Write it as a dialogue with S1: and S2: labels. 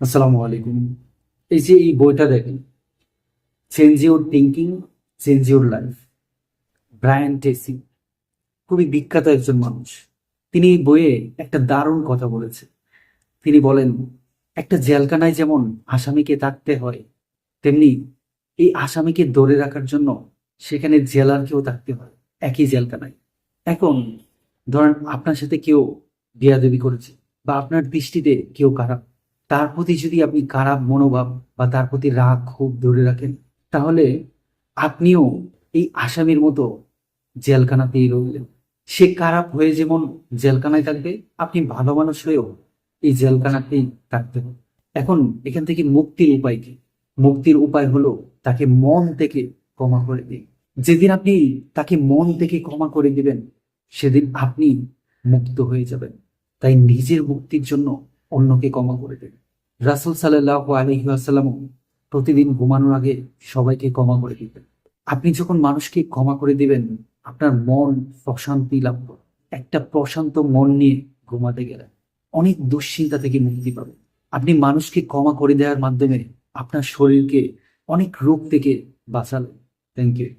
S1: আসসালামু আলাইকুম। এই যে এই বইটা দেখেন, change your thinking, change your life, Brian Tracy, খুবই বিখ্যাত একজন মানুষ। তিনি এই বইয়ে একটা দারুণ কথা বলেছে। তিনি বলেন, একটা জেলখানায় যেমন আসামিকে থাকতে হয়, তেমনি এই আসামিকে ধরে রাখার জন্য সেখানে জেলারকেও থাকতে হয়, একই জেলখানায়। এখন ধরেন আপনার সাথে কেউ বেয়াদবি করেছে, বা আপনার দৃষ্টিতে কেউ খারাপ, তার প্রতি যদি আপনি খারাপ মনোভাব বা তার প্রতি রাগ ক্ষোভ ধরে রাখেন, তাহলে আপনিও এই আসামির মতো জেলখানাতেই রইলেন। সে খারাপ হয়ে যেমন জেলখানায় থাকবে, আপনি ভালো মানুষ হয়েও এই জেলখানাতেই থাকতে হবে। এখন এখান থেকে মুক্তির উপায় কি? মুক্তির উপায় হলো তাকে মন থেকে ক্ষমা করে দিন। যেদিন আপনি তাকে মন থেকে ক্ষমা করে দিবেন, সেদিন আপনি মুক্ত হয়ে যাবেন। তাই নিজের মুক্তির জন্য অন্যকে ক্ষমা করে দেন। রাসূল সাল্লাল্লাহু আলাইহি ওয়াসাল্লাম প্রতিদিন ঘুমানোর আগে সবাইকে ক্ষমা করে দিতেন। আপনি যখন মানুষকে ক্ষমা করে দিবেন, আপনার মন প্রশান্তি লাভ করবে। একটা প্রশান্ত মন নিয়ে ঘুমাতে গেলে অনেক দুশ্চিন্তা থেকে মুক্তি পাবেন। আপনি মানুষকে ক্ষমা করে দেওয়ার মাধ্যমে আপনার শরীরকে অনেক রোগ থেকে বাঁচালেন। Thank you.